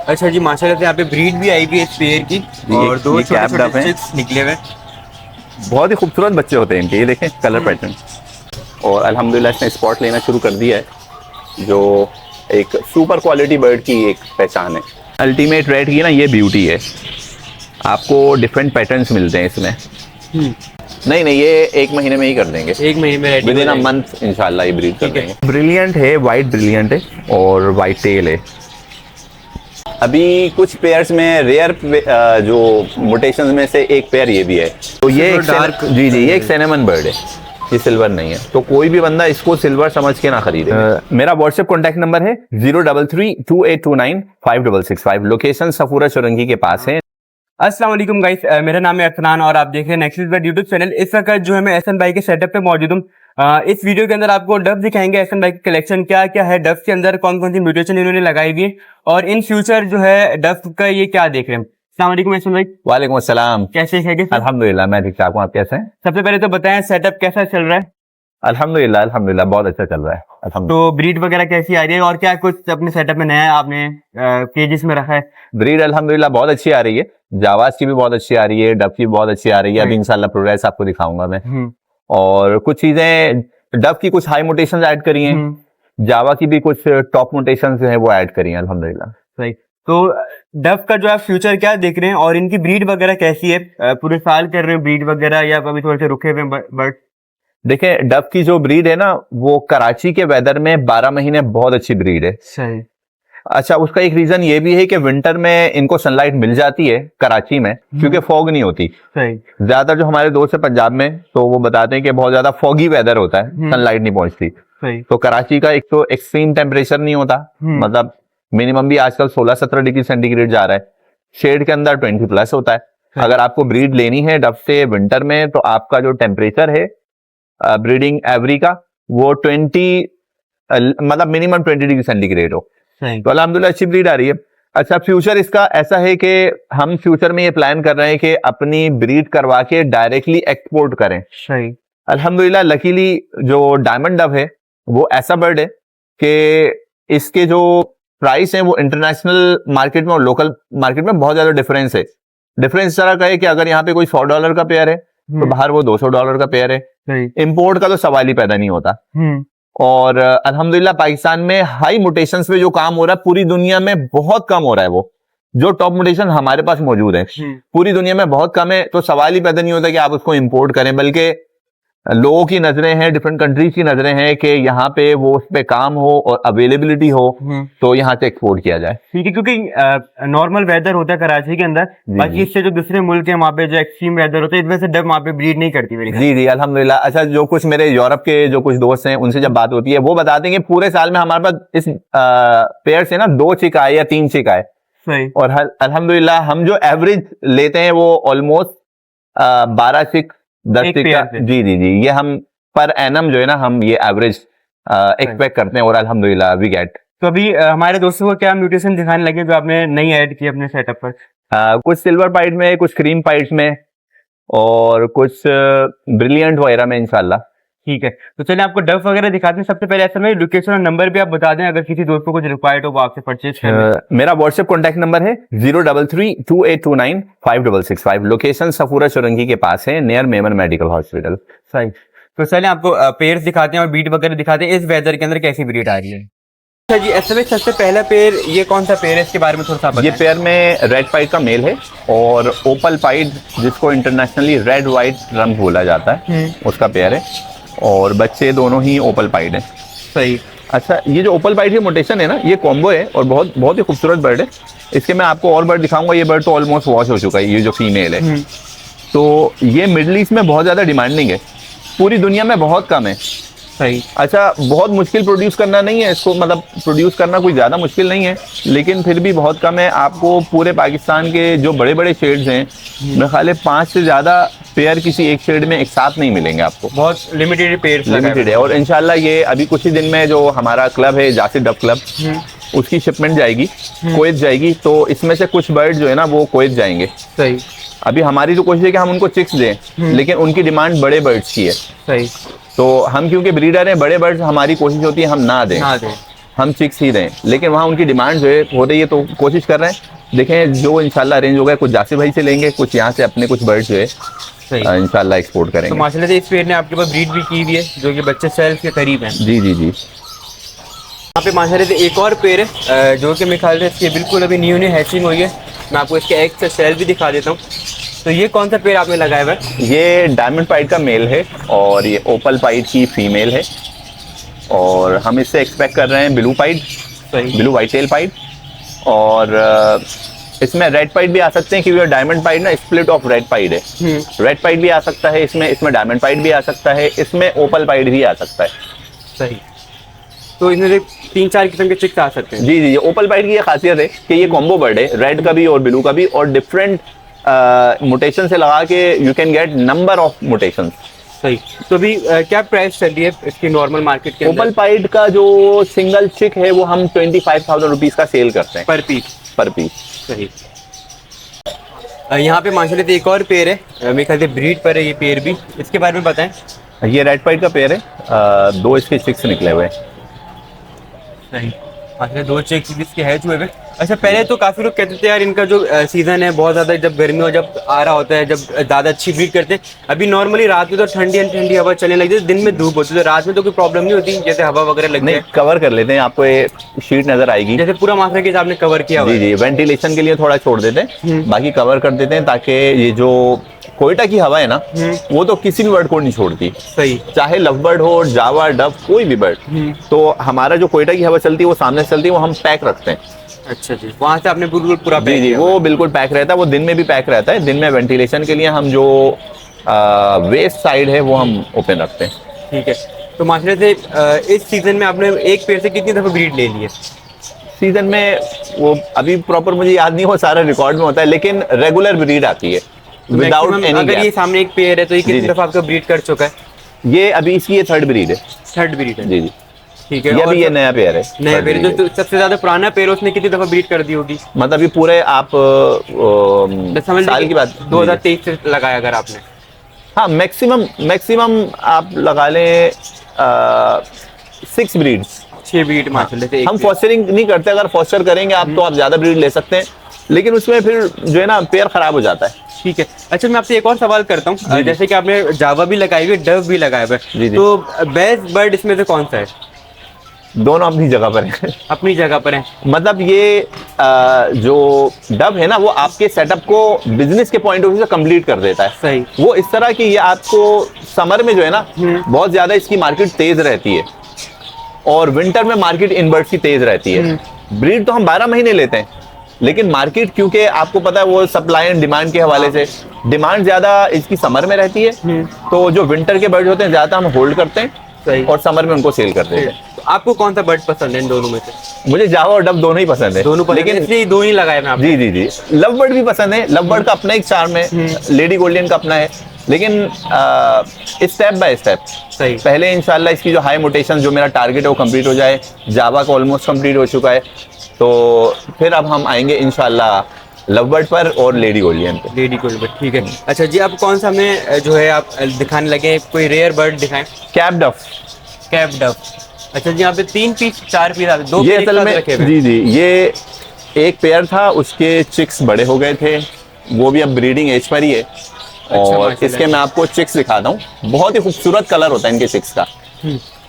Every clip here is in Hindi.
अच्छा जी, माशाल्लाह से यहाँ पे ब्रीड भी आई हुई है इस पेयर की और दो छोटे चिक्स निकले हुए। बहुत ही खूबसूरत बच्चे होते हैं इनके, ये देखें कलर पैटर्न। और अल्हम्दुलिल्लाह इसने स्पॉट लेना शुरू कर दिया है, जो एक सुपर क्वालिटी बर्ड की एक पहचान है। अल्टीमेट रेड की ना ये ब्यूटी है, आपको डिफरेंट पैटर्न्स मिलते हैं इसमें। नहीं नहीं, ये 1 महीने में ही कर देंगे, 1 महीने में विद इन अ मंथ इंशाल्लाह ये ब्रीड कर देंगे। ब्रिलियंट है, वाइट ब्रिलियंट है और वाइट टेल है। अभी कुछ पेयर्स में रेयर जो मोटेशंस में से एक पेयर ये भी है, तो ये डार्क जी जी, ये एक सिनेमन बर्ड है, ये सिल्वर नहीं है, तो कोई भी बंदा इसको सिल्वर समझ के ना खरीदे। मेरा व्हाट्सएप कॉन्टैक्ट नंबर है 03328295665। लोकेशन सफूरा चौरंगी के पास है। अस्सलाम वालेकुम गाइस, मेरा नाम है अफनान और आप देख रहे हैं नेक्स्ट वर्ल्ड यूट्यूब चैनल। इस वक्त जो है मैं एहसन भाई के सेटअप पे मौजूद हूँ। इस वीडियो के अंदर आपको डव दिखाएंगे, एहसन भाई की कलेक्शन क्या क्या है, डव के अंदर कौन कौन सी म्यूटेशन इन्होंने लगाई हुई है और इन फ्यूचर जो है डव का ये क्या देख रहे हैं। अस्सलाम वालेकुम एहसन भाई। वालेकुम अस्सलाम। कैसे हैं? अल्हम्दुलिल्लाह मैं ठीक ठाक हूँ, आप कैसे हैं? सबसे पहले तो बताएं सेटअप कैसा चल रहा है। अल्हम्दुलिल्लाह अल्हम्दुलिल्लाह बहुत अच्छा चल रहा है। तो ब्रीड वगैरह कैसी आ रही है और क्या कुछ अपने सेटअप में नया आपने केजेस में रखा है? ब्रीड अल्हम्दुलिल्लाह बहुत अच्छी आ रही है, जावास की भी बहुत अच्छी आ रही है, डव की भी बहुत अच्छी आ रही है। अभी इंशाल्लाह प्रोग्रेस आपको दिखाऊंगा मैं। और कुछ चीजें डव की कुछ हाई मोटेशन ऐड करी हैं, जावा की भी कुछ टॉप मोटेशन जो है वो ऐड करी हैं अल्हम्दुलिल्लाह। सही। तो डव का जो आप फ्यूचर क्या देख रहे हैं और इनकी ब्रीड वगैरह कैसी है? पूरे साल कर रहे हैं ब्रीड वगैरह या अभी थोड़े से रुके हुए बर्ड? देखिए डव की जो ब्रीड है ना, वो कराची के वेदर में 12 महीने बहुत अच्छी ब्रीड है। सही। अच्छा, उसका एक रीजन ये भी है कि विंटर में इनको सनलाइट मिल जाती है कराची में, क्योंकि फॉग नहीं होती। सही। ज्यादातर जो हमारे दोस्त है पंजाब में, तो वो बताते हैं कि बहुत ज्यादा फॉगी वेदर होता है, सनलाइट नहीं पहुंचती। सही। तो कराची का एक तो एक्सट्रीम टेम्परेचर नहीं होता, मतलब मिनिमम भी आजकल 16-17 डिग्री सेंटीग्रेड जा रहा है, शेड के अंदर 20+ होता है। अगर आपको ब्रीड लेनी है डव से विंटर में, तो आपका जो टेम्परेचर है ब्रीडिंग एवरी का, वो 20 मतलब मिनिमम 20 डिग्री सेंटीग्रेड हो। तो अल्हम्दुलिल्लाह अच्छी ब्रीड आ रही है। अच्छा, फ्यूचर इसका ऐसा है कि हम फ्यूचर में ये प्लान कर रहे हैं कि अपनी ब्रीड करवा के डायरेक्टली एक्सपोर्ट करें। सही। अल्हम्दुलिल्लाह लकीली जो डायमंड डव है वो ऐसा बर्ड है कि इसके जो प्राइस है वो इंटरनेशनल मार्केट में और लोकल मार्केट में बहुत ज्यादा डिफरेंस है। डिफरेंस तरह का है कि अगर यहाँ पे कोई $100 का पेयर है तो बाहर वो $200 का पेयर है। इंपोर्ट का तो सवाल ही पैदा नहीं होता। और अल्हम्दुलिल्लाह पाकिस्तान में हाई मोटेशंस पे जो काम हो रहा है पूरी दुनिया में बहुत कम हो रहा है। वो जो टॉप मोटेशन हमारे पास मौजूद है पूरी दुनिया में बहुत कम है, तो सवाल ही पैदा नहीं होता कि आप उसको इंपोर्ट करें, बल्कि लोगों की नजरें हैं, डिफरेंट कंट्रीज की नजरें हैं कि यहाँ पे वो उस पे काम हो और अवेलेबिलिटी हो, तो यहाँ से एक्सपोर्ट किया जाए। ठीक है, क्योंकि नॉर्मल वेदर होता है कराची के अंदर, बाकी इससे जो दूसरे मुल्क है वहाँ पे जो एक्सट्रीम वेदर होता है, इस वजह से डव वहाँ पे ब्रीड नहीं करती मेरी। जी जी अल्हम्दुलिल्लाह। अच्छा, जो कुछ मेरे यूरोप के जो कुछ दोस्त हैं उनसे जब बात होती है वो बताते हैं कि पूरे साल में हमारे पास इस पेयर से ना 2 चिक आए या 3 चिक आए। सही। और अल्हम्दुलिल्लाह हम जो एवरेज लेते हैं वो ऑलमोस्ट 12 चिक 10 चिक का। जी जी जी, ये हम पर एनम जो है ना, हम ये एवरेज एक्सपेक्ट करते हैं और अल्हम्दुलिल्लाह वी गेट। तो अभी हमारे दोस्तों को क्या म्यूटेशन दिखाने लगे जो आपने नई ऐड की अपने सेटअप पर? कुछ सिल्वर पाइट में, कुछ क्रीम पाइट्स में और कुछ ब्रिलियंट वगैरह में इंशाल्लाह। ठीक है, तो चलिए आपको डव वगैरह दिखाते हैं। सबसे पहले ऐसा में लोकेशन और नंबर भी आप बता दें, अगर किसी दोस्त को कुछ रिक्वायर्ड हो वो आपसे परचेज करें। मेरा व्हाट्सएप कॉन्टैक्ट नंबर है 03328295665। लोकेशन सफूरा चौरंगी के पास है, नियर मेमन मेडिकल हॉस्पिटल। सही। तो चलिए आपको पेयर्स दिखाते हैं और ब्रीड वगैरह दिखाते हैं, इस वेदर के अंदर कैसी ब्रीड आ रही है। अच्छा जी, ऐसे में सबसे पहला पेयर ये कौन सा पेयर है, इसके बारे में थोड़ा सा बताएं। ये पेयर में रेड पाइट का मेल है और ओपल पाइट, जिसको इंटरनेशनली रेड व्हाइट रंग बोला जाता है, उसका पेयर है और बच्चे दोनों ही ओपल पाइट है। सही। अच्छा, ये जो ओपल पाइट की मोटेशन है ना, ये कॉम्बो है और बहुत ही खूबसूरत बर्ड है। इसके मैं आपको और बर्ड दिखाऊंगा। ये बर्ड तो ऑलमोस्ट वॉश हो चुका है, ये जो फीमेल है। तो ये मिडिल ईस्ट में बहुत ज्यादा डिमांडिंग है, पूरी दुनिया में बहुत कम है। सही। अच्छा, बहुत मुश्किल प्रोड्यूस करना नहीं है इसको, मतलब प्रोड्यूस करना कोई ज्यादा मुश्किल नहीं है, लेकिन फिर भी बहुत कम है। आपको पूरे पाकिस्तान के जो बड़े बड़े शेड्स हैं, मेरे ख्याल 5 से ज्यादा पेयर किसी एक शेड में एक साथ नहीं मिलेंगे आपको। बहुत लिमिटेड पेयर लिमिटेड है। और इंशाल्लाह ये अभी कुछ ही दिन में जो हमारा क्लब है जासिर डव क्लब, उसकी शिपमेंट जाएगी, कुवैत जाएगी, तो इसमें से कुछ बर्ड जो है ना वो कुवैत जाएंगे। सही। अभी हमारी तो कोशिश है कि हम उनको चिक्स दें, लेकिन उनकी डिमांड बड़े बर्ड्स की है। सही। तो हम क्योंकि ब्रीडर हैं, बड़े बर्ड्स हमारी कोशिश होती है हम ना दें। हम चिक्स ही दें, लेकिन वहाँ उनकी डिमांड जो है हो रही है, तो कोशिश कर रहे हैं। देखें जो इंशाल्लाह अरेंज होगा, कुछ जासिर भाई से लेंगे, कुछ यहाँ से अपने कुछ बर्ड जो है इंशाल्लाह एक्सपोर्ट तो करेंगे। माशाल्लाह से इस पेड़ ने आपके पास ब्रीड भी की हुई है जो कि बच्चे सेल्फ के करीब हैं। जी जी जी। यहाँ पे माशाल्लाह से एक और पेड़ है जो कि मेरे ख्याल से इसकी बिल्कुल अभी न्यू हैचिंग हुई है। मैं आपको इसके एग से सेल भी दिखा देता हूँ। तो ये कौन सा पेड़ आपने लगाया हुआ है? ये डायमंड पाइट का मेल है और ये ओपल पाइट की फीमेल है, और हम इससे एक्सपेक्ट कर रहे हैं ब्लू पाइट, ब्लू वाइट टेल पाइट, और इसमें रेड पाइट भी आ सकते हैं, क्योंकि डायमंड पाइट ना स्प्लिट ऑफ रेड पाइट है। रेड पाइट भी आ सकता है इसमें डायमंड पाइट भी आ सकता है, इसमें ओपल पाइट भी आ सकता है। सही। तो इसमें से 3-4 किस्म के चिक्स आ सकते हैं। जी जी, ये ओपल पाइट की ये खासियत है कि ये कॉम्बो बर्ड है, रेड का भी और ब्लू का भी, और डिफरेंट मोटेशन से लगा के you can get number of mutation. सही। तो अभी क्या प्राइस चल रही है इसकी नॉर्मल मार्केट के अंदर? ओपल पाइट का जो सिंगल चिक है वो हम 25,000 रुपीज का सेल करते हैं पर पीस। पर पीस। सही। यहाँ पे माशाल्लाह से एक और पेड़ है, मेरे ख्याल से ब्रीड पर है ये पेड़ भी, इसके बारे में बताएं। ये रेड पाइट का पेड़ है, 2 इसके चिक्स निकले हुए हैं। नहीं, माशाल्लाह 2 चिक्स इसके हैच हुए हुए। अच्छा, पहले तो काफी लोग कहते थे यार इनका जो सीजन है बहुत ज्यादा, जब गर्मी हो जब आ रहा होता है, जब ज्यादा अच्छी ब्रीड करते हैं। अभी नॉर्मली रात में तो ठंडी हवा चलने लगती है, दिन में धूप होती है, तो रात में तो कोई प्रॉब्लम नहीं होती जैसे हवा वगैरह लगती है? कवर कर लेते हैं, आपको ये शीट नजर आएगी, जैसे पूरा मात्रा के आपने कवर किया हुआ जी जी। वेंटिलेशन के लिए थोड़ा छोड़ देते हैं, बाकी कवर कर देते हैं, ताकि ये जो कोयटा की हवा है ना वो तो किसी भी बर्ड को नहीं छोड़ती। सही। चाहे लव बर्ड हो, जावा, डव, कोई भी बर्ड, तो हमारा जो कोयटा की हवा चलती है वो सामने से चलती है, वो हम पैक रखते हैं। अच्छा जी, वहाँ से आपने बिल्कुल पूरा पैक जी, वो बिल्कुल पैक रहता है, वो दिन में भी पैक रहता है। दिन में वेंटिलेशन के लिए हम जो वेस्ट साइड है वो हम ओपन रखते हैं। ठीक है। तो माशाल्लाह से इस सीजन में आपने एक पेड़ से कितनी दफा ब्रीड ले ली है? सीजन में वो अभी प्रॉपर मुझे याद नहीं, वो सारा रिकॉर्ड में होता है, लेकिन रेगुलर ब्रीड आती है विदाउट एनी। अगर ये सामने एक पेड़ है तो ये कितनी दफा आपका ब्रीड कर चुका है? ये अभी इसकी ये थर्ड ब्रीड है। थर्ड ब्रीड है? जी जी। ठीक है। ये अभी ये नया पेयर है। नया पेयर जो सबसे ज्यादा पुराना पेयर उसने कितनी दफा ब्रीड कर दी होगी? मतलब ये पूरे आप साल की बात 2023 से लगाया अगर आपने? हाँ, मैक्सिमम आप लगा लें 6 ब्रीड्स। 6 ब्रीड माशाल्लाह से। हम फॉस्टरिंग नहीं करते, अगर फॉस्टर करेंगे आप तो आप ज्यादा ब्रीड ले सकते हैं, लेकिन उसमें फिर जो है ना पेयर खराब हो जाता है। ठीक है। अच्छा, मैं आपसे एक और सवाल करता हूँ, जैसे कि आपने जावा भी लगाई हुई है, डव भी लगाया हुआ है, तो बेस्ट बर्ड इसमें से कौन सा है? दोनों अपनी जगह पर है। अपनी जगह पर है। मतलब ये जो डव है ना वो आपके सेटअप को बिजनेस के पॉइंट ऑफ व्यू से कंप्लीट कर देता है। सही। वो इस तरह की, ये आपको समर में जो है ना बहुत ज्यादा इसकी मार्केट तेज रहती है, और विंटर में मार्केट इन बर्ड्स की तेज रहती है। ब्रीड तो हम 12 महीने लेते हैं, लेकिन मार्केट क्योंकि आपको पता है वो सप्लाई एंड डिमांड के हवाले से डिमांड ज्यादा इसकी समर में रहती है, तो जो विंटर के बर्ड होते हैं ज्यादा हम होल्ड करते हैं। सही। और समर में उनको सेल करते हैं। तो आपको कौन सा बर्ड पसंद है इन दोनों में से? मुझे जावा और डव दोनों ही पसंद है। दोनों पसंद, लेकिन इसलिए दो ही लगाए मैं आपने। जी जी जी। लव बर्ड भी पसंद है, लव बर्ड का अपना एक चार्म है, लेडी गोल्डन का अपना है, लेकिन स्टेप बाय स्टेप। सही। पहले इंशाल्लाह इसकी जो हाई मोटेशन जो मेरा टारगेट है वो कंप्लीट हो जाए। जावा का ऑलमोस्ट कंप्लीट हो चुका है, तो फिर अब हम आएंगे इंशाल्लाह लव बर्ड पर और लेडी गोल्डन पे। लेडी गोल्डन, ठीक है। अच्छा जी, अब कौन सा हमें जो है आप दिखाने लगे, कोई रेयर बर्ड दिखाएं? Cap Dove. Cap Dove. अच्छा जी, यहाँ पे 3 पीस 4 पीस आते, 2 ये असल में जी जी, ये एक पेयर था, उसके चिक्स बड़े हो गए थे, वो भी अब ब्रीडिंग एज पर ही है। और इसके मैं आपको चिक्स दिखाता हूँ, बहुत ही खूबसूरत कलर होता है इनके चिक्स का,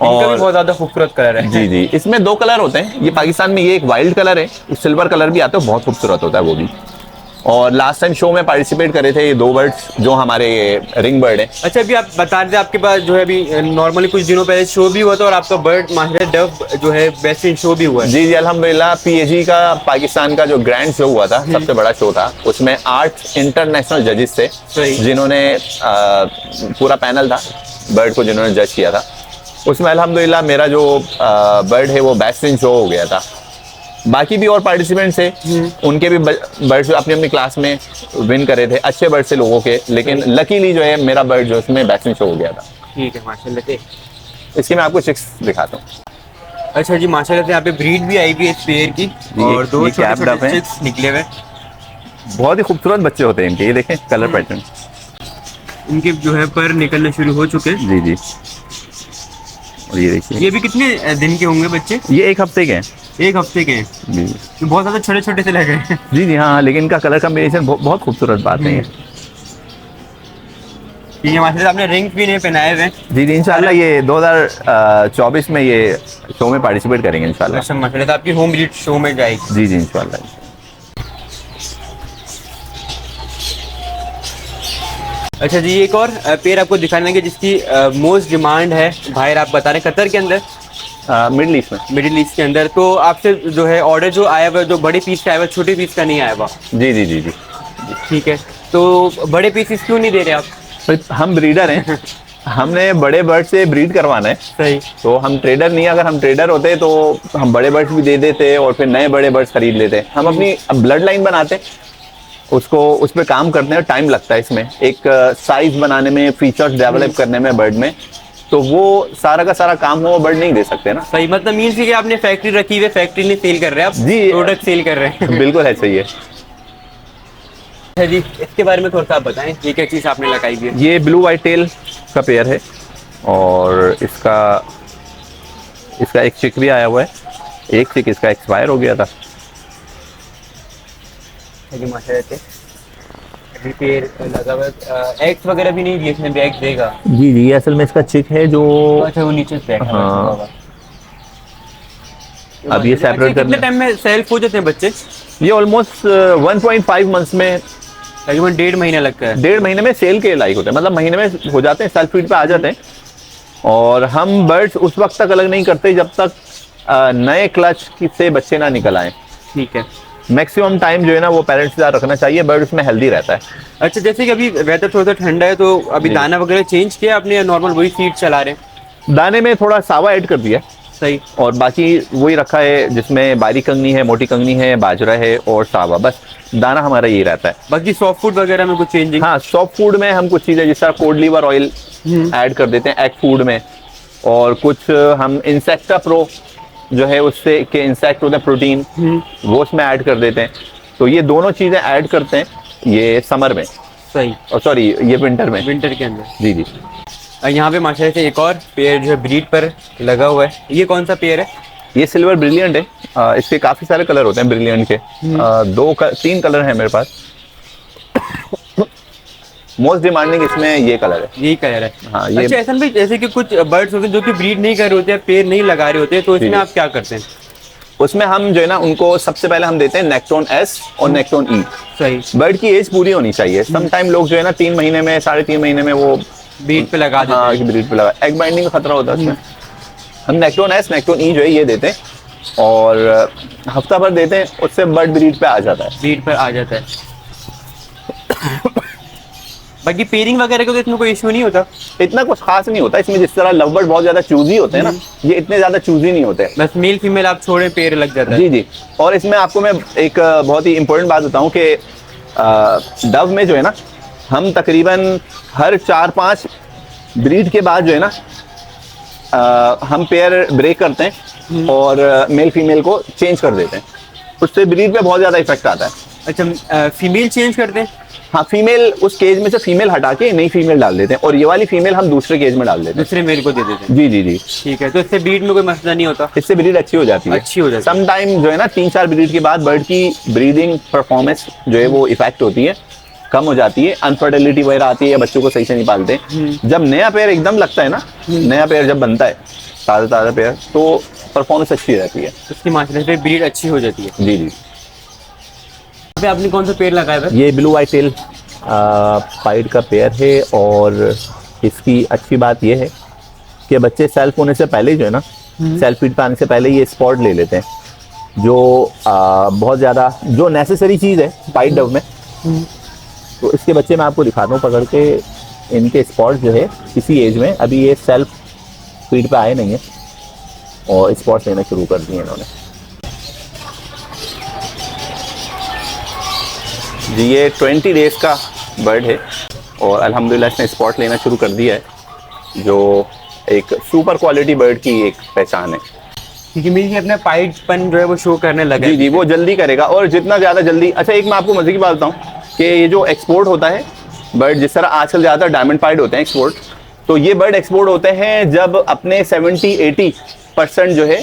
और बहुत ज्यादा खूबसूरत कलर है। जी जी। इसमें 2 कलर होते हैं, ये पाकिस्तान में ये एक वाइल्ड कलर है, सिल्वर कलर भी आता है, बहुत खूबसूरत होता है वो भी। और लास्ट टाइम शो में पार्टिसिपेट करे थे ये 2 बर्ड्स जो हमारे रिंग बर्ड है। अच्छा, अभी आप बता रहे थे आपके पास जो है अभी नॉर्मली कुछ दिनों पहले शो भी हुआ था, और आपका बर्ड माशाल्लाह डव जो है बेस्ट इन शो भी हुआ है। जी जी, अल्हम्दुलिल्लाह। PAG का पाकिस्तान का जो ग्रैंड शो हुआ था, सबसे बड़ा शो था, उसमें 8 इंटरनेशनल जजेस थे जिन्होंने पूरा पैनल था बर्ड को जिन्होंने जज किया था। उसमें अल्हम्दुलिल्लाह मेरा जो बर्ड है वो बेस्ट इन शो हो गया था। बाकी भी और पार्टिसिपेंट्स थे, उनके भी बर्ड्स अपनी अपनी क्लास में विन करे थे, अच्छे बर्ड से लोगों के, लेकिन लकीली जो है मेरा बर्ड जो उसमें बेस्ट इन शो हो गया था। ठीक है, माशाल्लाह से। इसकी मैं आपको चिक्स दिखाता हूँ। अच्छा जी, माशाल्लाह से यहाँ पे ब्रीड भी आई हुई है इस पेयर की, और 2 छोटे चिक्स निकले हुए, बहुत ही खूबसूरत बच्चे होते हैं इनके। ये देखें कलर पैटर्न, इनके जो है पर निकलने शुरू हो चुके हैं। जी जी। और ये देखिए, ये भी कितने दिन के होंगे बच्चे? ये 1 हफ्ते के हैं। 1 हफ्ते के हैं। जी तो बहुत ज्यादा छोटे छोटे से लग रहे हैं। जी जी हाँ, लेकिन इनका कलर कॉम्बिनेशन बहुत खूबसूरत बात है ये। ये माशाल्लाह आपने रिंग्स भी नहीं पहनाए हुए। जी जी, इंशाल्लाह ये 2024 में ये शो में पार्टिसिपेट करेंगे इंशाल्लाह। अच्छा माशाल्लाह, तो आपकी होम ब्रीड शो में जाएगी। जी जी इंशाल्लाह। अच्छा जी, एक और पेयर आपको दिखाने के जिसकी मोस्ट डिमांड है बाहर, आप बता रहे हैं कतर के अंदर, मिडिल ईस्ट में। मिडिल ईस्ट के अंदर। तो आपसे जो है ऑर्डर जो आया हुआ, जो बड़े पीस का आया हुआ, छोटे पीस का नहीं आया हुआ। जी जी जी जी, ठीक है, तो बड़े पीसेस क्यों नहीं दे रहे आप? तो हम ब्रीडर हैं, हमने बड़े बर्ड से ब्रीड करवाना है। सही। तो हम ट्रेडर नहीं, अगर हम ट्रेडर होते तो हम बड़े बर्ड्स भी दे देते और फिर नए बड़े बर्ड्स खरीद लेते। हम अपनी ब्लड लाइन बनाते, उसको उस पर काम करने में टाइम लगता है, इसमें एक साइज बनाने में, फीचर्स डेवलप करने में बर्ड में, तो वो सारा का सारा काम हो बर्ड नहीं दे सकते ना। सही, मतलब मीन्स कि आपने फैक्ट्री रखी हुई है, फैक्ट्री नहीं सेल कर रहे हैं आप, जी, प्रोडक्ट सेल कर रहे हैं। बिल्कुल है, सही है। अच्छा जी, इसके बारे में थोड़ा सा आप बताएं, ये क्या चीज़ आपने लगाई हुई है? ये ब्लू वाइट टेल का पेयर है और इसका एक चिक भी आया हुआ है। एक चिक इसका एक्सपायर हो गया था। माशाल्लाह अभी पेड़ लगा हुआ है, एग्स वगैरह भी नहीं दिए इसने, भी एग्स देगा। जी जी, असल में इसका चिक है जो, अच्छा वो नीचे से बैठा हुआ है। हाँ, अब ये सेपरेट कितने टाइम में सेल्फ हो जाते हैं बच्चे? ये ऑलमोस्ट 1.5 मंथ्स में, तकरीबन 1.5 महीना लगता है। 1.5 महीने में सेल के लायक होते हैं, मतलब महीने में हो जाते हैं, सेल्फ फीड पे आ जाते हैं। और हम बर्ड्स उस वक्त तक अलग नहीं करते जब तक नए क्लच से बच्चे ना निकल आए। ठीक है। मैक्सिमम टाइम जो है ना वो पेरेंट्स के साथ रखना चाहिए, बर्ड उसमें हेल्दी रहता है। अच्छा, जैसे कि अभी वेदर थोड़ा सा ठंडा है, तो अभी दाना वगैरह चेंज किया आपने, नॉर्मल वही फीड चला रहे हैं? दाने में थोड़ा सावा ऐड कर दिया। सही। और बाकी वही रखा है जिसमें बारीक कंगनी है, मोटी कंगनी है, बाजरा है और सावा, बस दाना हमारा यही रहता है। बाकी सॉफ्ट फूड वगैरह में कुछ चेंजिंग? हाँ, सॉफ्ट फूड में हम कुछ चीज़ें जिस तरह कोड लीवर ऑयल ऐड कर देते हैं एग फूड में, और कुछ हम इंसेक्टा प्रो जो है उससे के इंसेक्ट होते हैं प्रोटीन, वो उसमें ऐड कर देते हैं। तो ये दोनों चीज़ें ऐड करते हैं ये समर में। सही। और सॉरी, ये विंटर में, विंटर के अंदर। जी जी। यहाँ पे माशाल्लाह से एक और पेयर जो है ब्रीड पर लगा हुआ है, ये कौन सा पेयर है? ये सिल्वर ब्रिलियंट है। इसके काफ़ी सारे कलर होते हैं ब्रिलियंट के। 3 कलर हैं मेरे पास। मोस्ट डिमांडिंग इसमें ये कलर है। यही कलर है। हाँ, ये अच्छा, ऐसा भी जैसे कि कुछ बर्ड्स होते हैं जो कि ब्रीड नहीं कर रहे होते हैं, पेयर नहीं लगा रहे होते हैं, तो इसमें आप क्या करते हैं? उसमें हम जो है ना उनको सबसे पहले हम देते हैं नेक्टोन एस और नेक्टोन ई। सही। बर्ड की एज पूरी होनी चाहिए। सम टाइम लोग जो है ना 3 महीने में, 3.5 महीने में वो ब्रीड पे लगा देते हैं। हाँ, ब्रीड पे लगा, एग बाइंडिंग का खतरा होता है उसमें। हम नेक्टोन एस, नेक्टोन ई जो है ये देते हैं और हफ्ता भर देते हैं, उससे बर्ड ब्रीड पे आ जाता है। ब्रीड पर आ जाता है। बाकी पेयरिंग वगैरह का तो इसमें कोई इशू नहीं होता? इतना कुछ खास नहीं होता इसमें। जिस तरह लव बर्ड बहुत ज्यादा चूजी होते हैं ना, ये इतने ज्यादा चूजी नहीं होते। बस मेल फीमेल आप छोड़े पेयर लग जाता है। जी जी। और इसमें आपको मैं एक बहुत ही इंपॉर्टेंट बात बताऊं कि डव में जो है ना, हम तकरीबन हर 4-5 ब्रीड के बाद जो है ना हम पेयर ब्रेक करते हैं और मेल फीमेल को चेंज कर देते हैं। उससे ब्रीड पे बहुत ज्यादा इफेक्ट आता है। अच्छा, फीमेल चेंज करते हैं? हाँ, फीमेल उस केज में से फीमेल हटा के नई फीमेल डाल देते हैं और ये वाली फीमेल हम दूसरे केज में डाल देते हैं, दूसरे मेल को दे देते हैं। जी जी जी। ठीक है, तो इससे ब्रीड में कोई मसला नहीं होता? इससे ब्रीड अच्छी हो जाती है। अच्छी हो जाती है। सम टाइम जो है ना 3-4 ब्रीड के बाद बर्ड की ब्रीडिंग परफॉर्मेंस जो है वो इफेक्ट होती है, कम हो जाती है, अनफर्टिलिटी वगैरह आती है या बच्चों को सही से नहीं पालते। जब नया पेयर एकदम लगता है ना, नया पेयर जब बनता है, ताज़ा पेयर, तो परफॉर्मेंस अच्छी रहती है, उसकी माशाल्लाह से ब्रीड अच्छी हो जाती है। जी जी। अभी आपने कौन सा पेयर लगाया है? ये ब्लू वाइट टेल पाइड का पेयर है और इसकी अच्छी बात यह है कि बच्चे सेल्फ होने से पहले जो है ना, सेल्फ फीड पे आने से पहले ये स्पॉट ले लेते हैं, जो बहुत ज़्यादा जो नेसेसरी चीज़ है पाइड डव में। तो इसके बच्चे मैं आपको दिखाता हूँ पकड़ के, इनके स्पॉट जो है इसी एज में, अभी ये सेल्फ फीड पे आए नहीं है और स्पॉट लेना शुरू कर दिए इन्होंने। जी, ये 20 डेज का बर्ड है और अल्हम्दुलिल्लाह इसने स्पॉट लेना शुरू कर दिया है, जो एक सुपर क्वालिटी बर्ड की एक पहचान है। क्योंकि मेरी अपने पाइडपन जो है वो शो करने लगा। जी जी, वो जल्दी करेगा और जितना ज़्यादा जल्दी। अच्छा, एक मैं आपको मजे की बात बताऊँ कि ये जो एक्सपोर्ट होता है बर्ड, जिस तरह आजकल ज़्यादा डायमंड पाइड होते हैं एक्सपोर्ट, तो ये बर्ड एक्सपोर्ट होते हैं जब अपने 70-80% जो है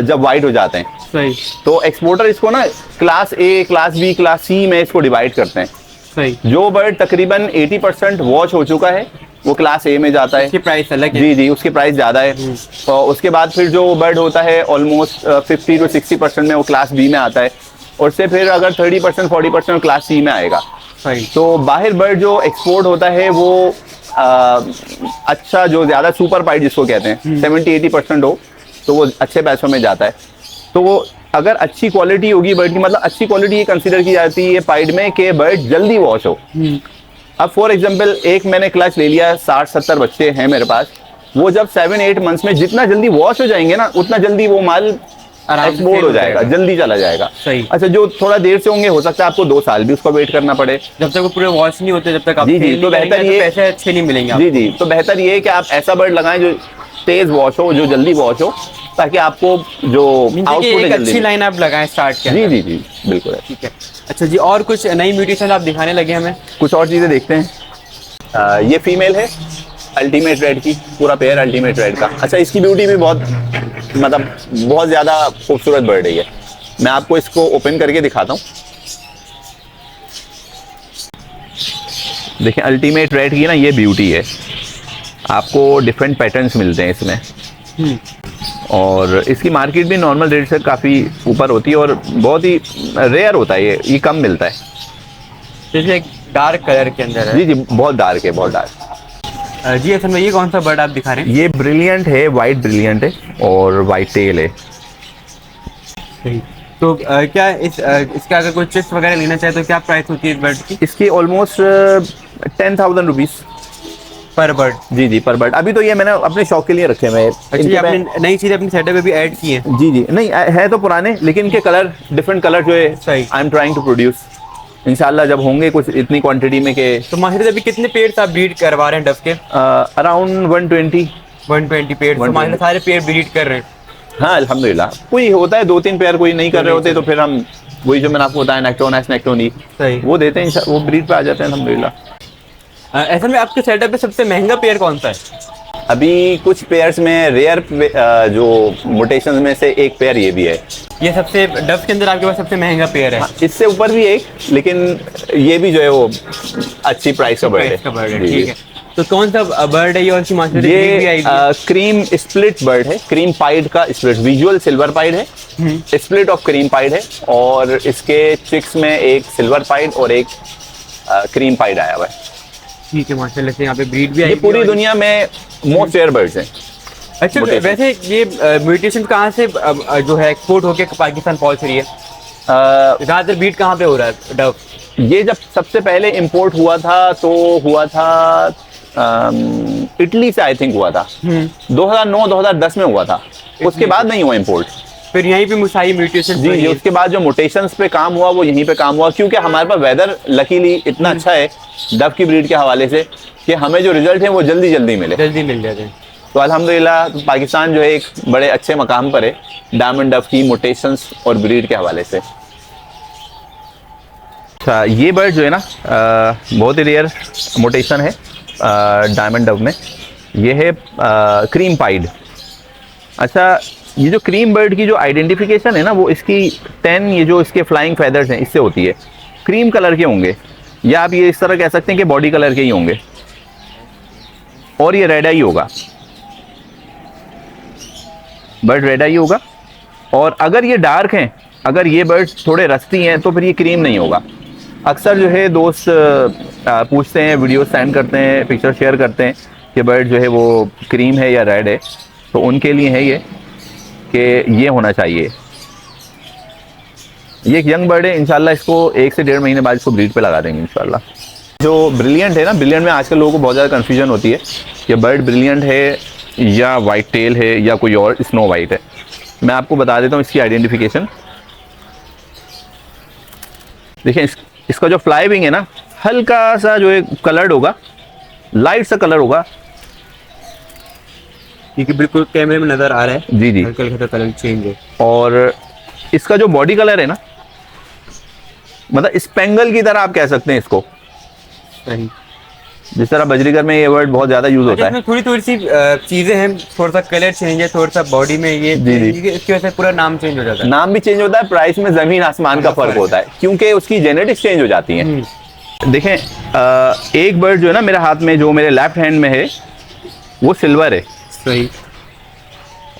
जब वाइट हो जाते हैं। सही। तो एक्सपोर्टर इसको ना class A, class B, class C में इसको डिवाइड करते हैं। सही। जो बर्ड तकरीबन 80% वॉच हो चुका है वो क्लास ए में जाता है। उसकी प्राइस अलग है। जी जी, उसकी प्राइस ज़्यादा है। और उसके बाद फिर जो बर्ड होता है ऑलमोस्ट 50-60% में वो क्लास बी में आता है, और से फिर अगर 30% 40% क्लास सी में आएगा। सही। तो बाहर बर्ड जो एक्सपोर्ट होता है वो अच्छा, जो ज़्यादा सुपर पाइड जिसको कहते हैं 70-80% हो तो वो अच्छे पैसों में जाता है। तो वो अगर अच्छी क्वालिटी होगी बर्ड की, मतलब अच्छी क्वालिटी ये कंसीडर की जाती है पाइड में कि बर्ड जल्दी वॉश हो। अब फॉर एग्जांपल एक मैंने क्लच ले लिया, 60-70 बच्चे हैं मेरे पास, वो जब 7-8 मंथ्स में जितना जल्दी वॉश हो जाएंगे ना उतना जल्दी वो माल एक्सपोर्ट हो जाएगा, जल्दी चला जाएगा। सही। अच्छा, जो थोड़ा देर से होंगे हो सकता है आपको 2 साल भी उसका वेट करना पड़े, जब तक वो पूरे वॉश नहीं होते, जब तक आप जी जी। तो बेहतर ये पैसे अच्छे नहीं मिलेंगे जी जी, तो बेहतर ये है कि आप ऐसा बर्ड लगाएं जो तेज वॉश हो, जो जल्दी वॉश हो, ताकि आपको जो आउटपुट है जल्दी अच्छी लाइन आप लगाएं स्टार्ट के। जी जी जी, बिल्कुल है। ठीक है। अच्छा जी, और कुछ नई म्यूटेशन आप दिखाने लगे हमें? कुछ और चीजें देखते हैं। ये फीमेल है अल्टीमेट रेड की, पूरा पेयर अल्टीमेट रेड का। अच्छा, इसकी ब्यूटी भी बहुत, मतलब बहुत ज्यादा खूबसूरत बर्ड है ये। मैं आपको इसको ओपन करके दिखाता हूँ। देखिए अल्टीमेट रेड की ना ये ब्यूटी है, आपको डिफरेंट पैटर्न्स मिलते हैं इसमें, और इसकी मार्केट भी नॉर्मल रेट से काफ़ी ऊपर होती है और बहुत ही रेयर होता है, ये कम मिलता है। जैसे एक डार्क कलर के अंदर है। जी जी, बहुत डार्क है, बहुत डार्क। जी असल में ये कौन सा बर्ड आप दिखा रहे हैं? ये ब्रिलियंट है, वाइट ब्रिलियंट है और वाइट टेल है। सही। तो क्या इसका अगर कोई चिप्स वगैरह लेना चाहे तो क्या प्राइस होती है इस बर्ड की? इसकी ऑलमोस्ट 10,000 रुपीज़ पर बर्ड। जी जी, पर बर्ड। अभी तो ये मैंने अपने शौक के लिए रखे हैं। अच्छा, ये आपने नई चीज़ अपनी सेटअप में भी ऐड की है? जी जी, नहीं है तो पुराने, लेकिन इनके कलर, डिफरेंट कलर जो है सही। I am trying to produce. इंशाल्लाह जब होंगे कुछ इतनी क्वांटिटी में के। तो माहिर अभी कितने पेड़ आप ब्रीड करवा रहे हैं डव के? अराउंड 120 पेड़। तो माहिर सारे पेड़ ब्रीड कर रहे हैं? हाँ अल्हम्दुलिल्लाह। कोई होता है 2-3 पेयर, कोई नहीं कर रहे होते तो फिर हम वही जो मैंने आपको बताया नेक्टोनस नेक्टोनी सही वो देते हैं, वो ब्रीड पे आ जाते हैं अल्हम्दुलिल्लाह। ऐसे में आपके सेटअप पे सबसे महंगा पेयर कौन सा है? अभी कुछ पेयर्स में रेयर जो मोटेशंस में से एक पेयर ये भी है। ये सबसे डव के अंदर आपके पास सबसे महंगा पेयर है? इससे ऊपर भी एक, लेकिन ये भी जो है वो अच्छी प्राइस का बर्ड है। ठीक है। तो कौन सा बर्ड है ये और इसकी मार्केट ये भी आई? क्रीम स्प्लिट बर्ड है, क्रीम पाइड का स्प्लिट, विजुअल सिल्वर पाइड है, स्प्लिट ऑफ क्रीम पाइड है, और इसके चिक्स में एक सिल्वर पाइड और एक क्रीम पाइड आया हुआ है। ठीक है, माशाल्लाह से यहाँ पे ब्रीड भी आई। ये पूरी दुनिया में मोस्ट रेयर बर्ड्स हैं। अच्छा, वैसे ये म्यूटेशन कहाँ से जो है एक्सपोर्ट होके पाकिस्तान पहुंच रही है? ज़्यादातर ब्रीड कहाँ पे हो रहा है डव? ये जब सबसे पहले इंपोर्ट हुआ था तो हुआ था इटली से, आई थिंक हुआ था 2009-2010 में हुआ था। उसके बाद नहीं हुआ इंपोर्ट। फिर यहीं पे मुसाई म्यूटेशन? जी जी, उसके बाद जो म्यूटेशंस पे काम हुआ वो यहीं पे काम हुआ, क्योंकि हमारे पास वेदर लकीली इतना अच्छा है डव की ब्रीड के हवाले से कि हमें जो रिजल्ट है वो जल्दी मिल जाते हैं। तो अल्हम्दुलिल्लाह पाकिस्तान जो है एक बड़े अच्छे मकाम पर है डायमंड डव की म्यूटेशंस और ब्रीड के हवाले से। अच्छा, ये बर्ड जो है ना बहुत ही रेयर म्यूटेशन है डायमंड डव में, ये है क्रीम पाइड। अच्छा, ये जो क्रीम बर्ड की जो आइडेंटिफिकेशन है ना वो इसकी 10 ये जो इसके फ्लाइंग फेदर्स हैं इससे होती है। क्रीम कलर के होंगे, या आप ये इस तरह कह सकते हैं कि बॉडी कलर के ही होंगे, और ये रेड आई होगा, बर्ड रेड आई होगा। और अगर ये डार्क हैं, अगर ये बर्ड थोड़े रस्टी हैं तो फिर ये क्रीम नहीं होगा। अक्सर जो है दोस्त पूछते हैं, वीडियो सेंड करते हैं, पिक्चर शेयर करते हैं कि बर्ड जो है वो क्रीम है या रेड है, तो उनके लिए है ये कि ये होना चाहिए। ये एक यंग बर्ड है, इंशाल्लाह इसको 1 से 1.5 महीने बाद इसको ब्रीड पे लगा देंगे इंशाल्लाह। जो ब्रिलियंट है ना, ब्रिलियंट में आजकल लोगों को बहुत ज़्यादा कन्फ्यूजन होती है कि बर्ड ब्रिलियंट है या वाइट टेल है या कोई और स्नो वाइट है। मैं आपको बता देता हूँ इसकी आइडेंटिफिकेशन। देखिए इसका जो फ्लाई विंग है ना हल्का सा जो है कलर्ड होगा, लाइट सा कलर होगा। ठीक है, बिल्कुल कैमरे में नजर आ रहा है। जी जी, हल्का हल्का कलर चेंज है। और इसका जो बॉडी कलर है ना, मतलब स्पेंगल की तरह आप कह सकते हैं इसको। सही। जिस तरह बजरीगर में ये वर्ड बहुत ज्यादा यूज होता है। इसमें थोड़ी सी चीजें हैं, थोड़ा सा कलर चेंज है, थोड़ा सा बॉडी में ये जी, जी। इसकी वजह से पूरा नाम चेंज हो जाता है। नाम भी चेंज होता है, प्राइस में जमीन आसमान का फर्क होता है, क्योंकि उसकी जेनेटिक्स चेंज हो जाती हैं। देखें, एक बर्ड जो है ना मेरे हाथ में, जो मेरे लेफ्ट हैंड में है, वो सिल्वर है। सही।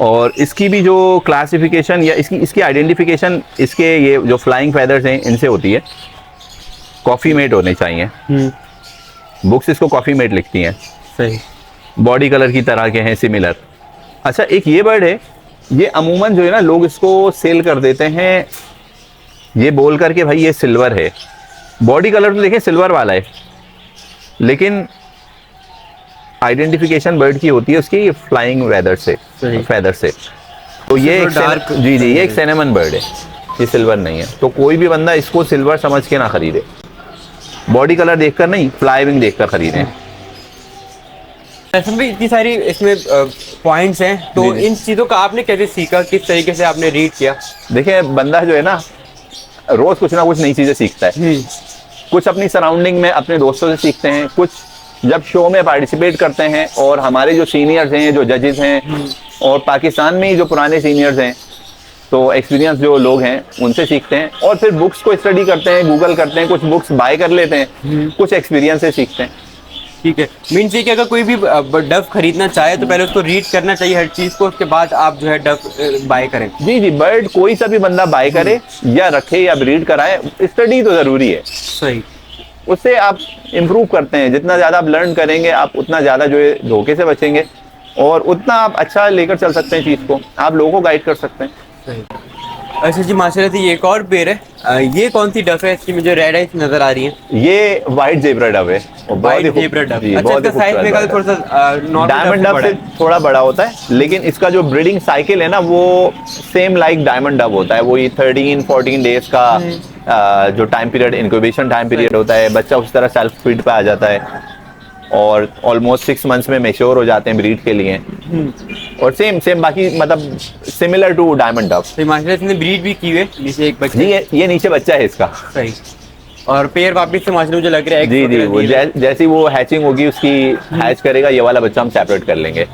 और इसकी भी जो क्लासिफिकेशन या इसकी आइडेंटिफिकेशन इसके ये जो फ्लाइंग फेदर्स हैं इनसे होती है। कॉफी मेट होने चाहिए, बुक्स इसको कॉफी मेट लिखती हैं। सही। बॉडी कलर की तरह के हैं, सिमिलर। अच्छा, एक ये बर्ड है, ये अमूमन जो है ना लोग इसको सेल कर देते हैं ये बोल करके भाई ये सिल्वर है। बॉडी कलर तो देखें सिल्वर वाला है, लेकिन आइडेंटिफिकेशन बर्ड की होती है उसकी फ्लाइंग फेदर से। तो ये एक डार्क, जी जी, ये एक सिनेमन बर्ड है, ये सिल्वर नहीं है। तो कोई भी बंदा इसको सिल्वर समझ के ना खरीदे, बॉडी कलर देखकर नहीं, फ्लाई विंग देखकर खरीदें। ऐसे भी इतनी सारी इसमें पॉइंट्स हैं, तो इन चीज़ों का आपने कैसे सीखा, किस तरीके से आपने रीड किया? देखिए, बंदा जो है ना रोज कुछ ना कुछ नई चीजें सीखता है। कुछ अपनी सराउंडिंग में अपने दोस्तों से सीखते हैं, कुछ जब शो में पार्टिसिपेट करते हैं और हमारे जो सीनियर्स हैं, जो जजेस हैं, और पाकिस्तान में ही जो पुराने सीनियर्स हैं, तो एक्सपीरियंस जो लोग हैं उनसे सीखते हैं, और फिर बुक्स को स्टडी करते हैं, गूगल करते हैं, कुछ बुक्स बाय कर लेते हैं, कुछ एक्सपीरियंस से सीखते हैं। ठीक है, मीन्स ये कि अगर कोई भी डव खरीदना चाहे तो पहले उसको रीड करना चाहिए हर चीज़ को, उसके बाद आप जो है डव बाय करें। जी जी, बर्ड कोई सा भी बंदा बाय करे या रखे या ब्रीड कराए, स्टडी तो जरूरी है। सही। उससे आप इम्प्रूव करते हैं, जितना ज़्यादा आप लर्न करेंगे आप उतना ज़्यादा जो है धोखे से बचेंगे, और उतना आप अच्छा लेकर चल सकते हैं चीज़ को, आप लोगों को गाइड कर सकते हैं। सही। अच्छा जी, माशाल्लाह से ये एक और पेड़ है, ये कौन सी डफ है? इसकी मुझे रेड आइज नजर आ रही है। ये व्हाइट जेब्रा डव है, व्हाइट जेब्रा डव। अच्छा, इसका साइज में थोड़ा सा डायमंड डव से थोड़ा बड़ा होता है, लेकिन इसका जो ब्रीडिंग साइकिल है ना वो सेम लाइक डायमंड डव होता है। वो ये 13-14 डेज का जो time period, incubation time period होता है, बच्चा उस तरह सेल्फ फीड पे आ जाता है, और ऑलमोस्ट 6 मंथ्स में मैच्योर हो जाते हैं ब्रीड के लिए। और सेम बाकी मतलब सिमिलर टू डायमंड डव। तो माशाल्लाह इसने ब्रीड भी की है, नीचे एक बच्चा। जी, ये नीचे बच्चा है इसका। सही। और पेयर वापस से माशाल्लाह मुझे लग रहा है जी जी, वो जैसी वो हैचिंग होगी, उसकी हैच करेगा, ये वाला बच्चा हम सेपरेट कर लेंगे।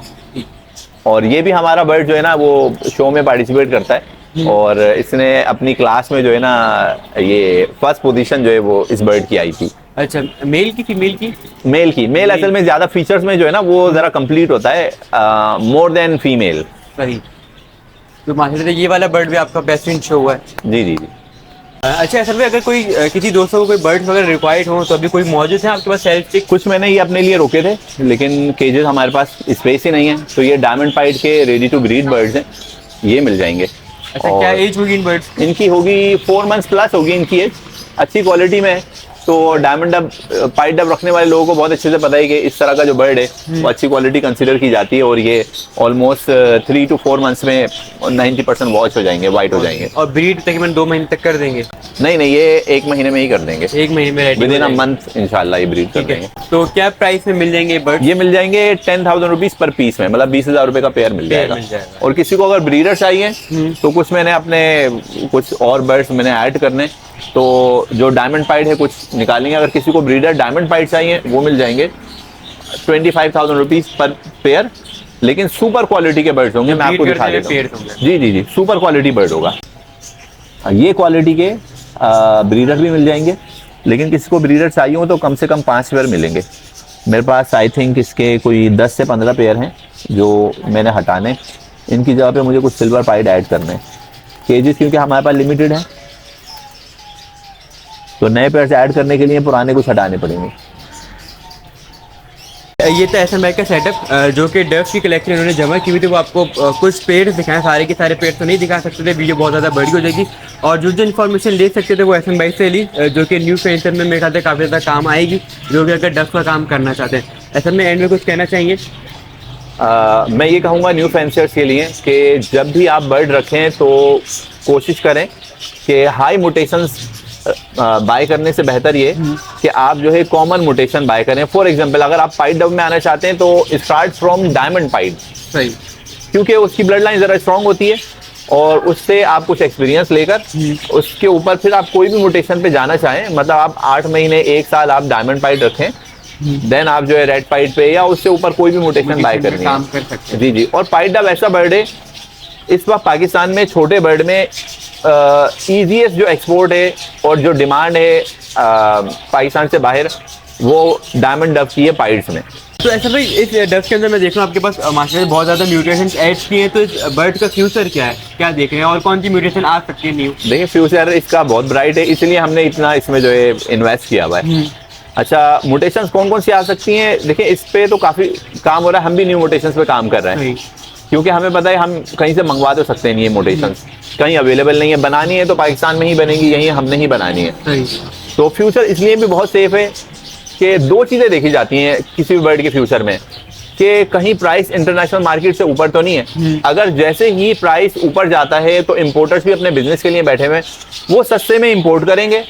और ये भी हमारा बर्ड जो है ना वो शो में पार्टिसिपेट करता है, और इसने अपनी क्लास में जो है ना ये फर्स्ट पोजीशन जो है वो इस बर्ड की आई थी। अच्छा, मेल की फीमेल की? मेल असल में ज्यादा फीचर्स में जो है ना वो जरा कंप्लीट होता है, मोर देन फीमेल। सही। तो माशाल्लाह ये वाला बर्ड भी आपका बेस्ट इन शो हुआ है। जी जी जी। अच्छा, असल में अगर कोई किसी दोस्तों को कोई बर्ड्स वगैरह रिक्वायर्ड हो तो अभी कोई मौजूद है आपके पास सेल्फ स्टिक? कुछ मैंने ये अपने लिए रोके थे, लेकिन केजेस हमारे पास स्पेस ही नहीं है, तो ये डायमंड पाइड के रेडी टू ब्रीड बर्ड्स हैं, ये मिल जाएंगे। अच्छा, क्या एज होगी इन बर्ड्स? इनकी होगी 4 मंथ्स प्लस होगी इनकी एज, अच्छी क्वालिटी में है। तो डायमंड डब, पाइड डब रखने वाले लोगों को बहुत अच्छे से पता है कि इस तरह का जो बर्ड है वो अच्छी क्वालिटी कंसीडर की जाती है, और ये ऑलमोस्ट 3 to 4 मंथ्स में 90% वॉच हो जाएंगे, वाइट हो जाएंगे। और ब्रीड तकरीबन 2 महीने तक कर देंगे? नहीं, ये 1 महीने में ही कर देंगे, 1 महीने में विद इन अ मंथ इंशाल्लाह ये ब्रीड कर देंगे। तो क्या प्राइस में मिल जाएंगे बर्ड? ये मिल जाएंगे 10,000 रुपीज पर पीस में, मतलब 20,000 रुपए का पेयर मिल जाएगा। और किसी को अगर ब्रीडर चाहिए तो कुछ मैंने अपने कुछ और बर्ड्स मैंने ऐड करने, तो जो डायमंड पाइड है कुछ निकालेंगे। अगर किसी को ब्रीडर डायमंड पाइड चाहिए वो मिल जाएंगे 25,000 रुपीज पर पेयर, लेकिन सुपर क्वालिटी के बर्ड्स होंगे। मैं आपको दिखा देता हूँ। जी जी जी, सुपर क्वालिटी बर्ड होगा। ये क्वालिटी के ब्रीडर भी मिल जाएंगे, लेकिन किसी को ब्रीडर चाहिए हो तो कम से कम 5 पेयर मिलेंगे। मेरे पास आई थिंक इसके कोई 10 से 15 पेयर हैं जो मैंने हटाने, इनकी जगह पे मुझे कुछ सिल्वर पाइड ऐड करने। केजेस क्योंकि हमारे पास लिमिटेड है, तो नए पेयर्स ऐड करने के लिए पुराने कुछ हटाने पड़ेंगे। ये तो एहसन भाई का सेटअप जो कि डव्स की कलेक्शन उन्होंने जमा की हुई थी, वो आपको कुछ पेड़ दिखाएं, सारे के सारे पेड़ तो नहीं दिखा सकते थे, वीडियो बहुत ज़्यादा बड़ी हो जाएगी। और जो इन्फॉर्मेशन ले सकते थे वो एहसन भाई से ली, जो कि न्यू फेंसर में मेरे ख्याल से काफ़ी ज़्यादा काम आएगी, जो कि अगर डव्स का काम करना चाहते हैं। एहसन में एंड में कुछ कहना चाहिए? मैं ये कहूँगा न्यू फेंसर्स के लिए कि जब भी आप बर्ड रखें तो कोशिश करें कि हाई मोटेशंस बाय करने से बेहतर ये कि आप जो है कॉमन मोटेशन बाय करें। फॉर एग्जांपल, अगर आप पाइड डब में आना चाहते हैं तो स्टार्ट फ्रॉम डायमंड पाइड। सही। क्योंकि उसकी ब्लड लाइन ज़रा स्ट्रॉन्ग होती है, और उससे आप कुछ एक्सपीरियंस लेकर उसके ऊपर फिर आप कोई भी मोटेशन पे जाना चाहें, मतलब आप 8 महीने 1 साल आप डायमंड पाइड रखें, देन आप जो है रेड पाइड पे या उससे ऊपर कोई भी म्यूटेशन बाय करनी काम है। कर सकते हैं। जी जी। और पाइड डब ऐसा बर्ड है इस वक्त पाकिस्तान में छोटे बर्ड में ईजीएस्ट जो एक्सपोर्ट है और जो डिमांड है पाकिस्तान से बाहर वो डायमंड डब की है पाइड्स में। तो ऐसा भाई इस डब के अंदर मैं देख रहा हूँ आपके पास माशाल्लाह बहुत ज़्यादा म्यूटेशंस ऐड किए हैं, तो इस बर्ड का फ्यूचर क्या है, क्या देख रहे हैं और कौन सी म्यूटेशन आ सकती है न्यू? देखिए फ्यूचर इसका बहुत ब्राइट है, इसलिए हमने इतना इसमें जो है इन्वेस्ट किया हुआ है। अच्छा, म्यूटेशंस कौन कौन सी आ सकती हैं? देखिए इस पे तो काफ़ी काम हो रहा है, हम भी न्यू म्यूटेशंस पे काम कर रहे हैं, क्योंकि हमें पता है हम कहीं से मंगवा तो सकते नहीं है म्यूटेशंस, कहीं अवेलेबल नहीं है, बनानी है तो पाकिस्तान में ही बनेगी, यहीं हमने ही बनानी है। तो फ्यूचर इसलिए भी बहुत सेफ है कि दो चीज़ें देखी जाती हैं किसी भी बर्ड के फ्यूचर में, कि कहीं प्राइस इंटरनेशनल मार्केट से ऊपर तो नहीं है। अगर जैसे ही प्राइस ऊपर जाता है तो इंपोर्टर्स भी अपने बिजनेस के लिए बैठे हुए हैं, वो सस्ते में इंपोर्ट करेंगे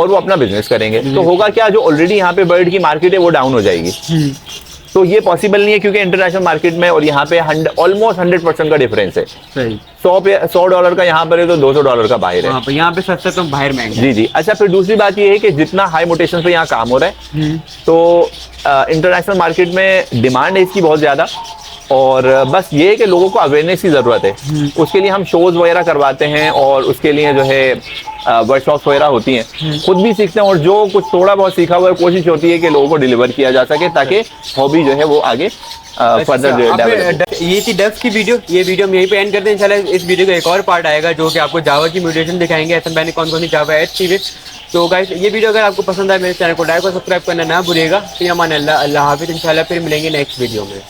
और वो अपना बिजनेस करेंगे। तो होगा क्या, जो ऑलरेडी यहाँ पे बर्ड की मार्केट है वो डाउन हो जाएगी। तो ये पॉसिबल नहीं है, क्योंकि इंटरनेशनल मार्केट में और यहाँ पे ऑलमोस्ट 100% का डिफरेंस है। सही। $100 का यहाँ पर है तो $200 का बाहर है। यहाँ पे सस्ता तो बाहर महंगा। जी जी। अच्छा, फिर दूसरी बात ये है कि जितना हाई मोटेशन पे यहाँ काम हो रहा है तो इंटरनेशनल मार्केट में डिमांड है इसकी बहुत ज़्यादा, और बस ये है कि लोगों को अवेयरनेस की ज़रूरत है। उसके लिए हम शोज़ वगैरह करवाते हैं और उसके लिए जो है वर्कशॉप्स वगैरह होती हैं, खुद भी सीखते हैं, और जो कुछ थोड़ा बहुत सीखा हुआ है कोशिश होती है कि लोगों को डिलीवर किया जा सके, ताकि हॉबी जो है वो आगे फर्दर डेवलप। ये थी डब्स की वीडियो, ये वीडियो हम यहीं पे एंड करते हैं। इंशाल्लाह इस वीडियो का एक और पार्ट आएगा जो कि आपको जावा की म्यूटेशन दिखाएंगे, एहसन भाई ने कौन कौन सी जावा ऐड की है। तो गाइस ये वीडियो अगर आपको पसंद आए मेरे चैनल को लाइक और सब्सक्राइब करना ना भूलिएगा। फिर अमान अल्लाह हाफिज़, इंशाल्लाह फिर मिलेंगे नेक्स्ट वीडियो में।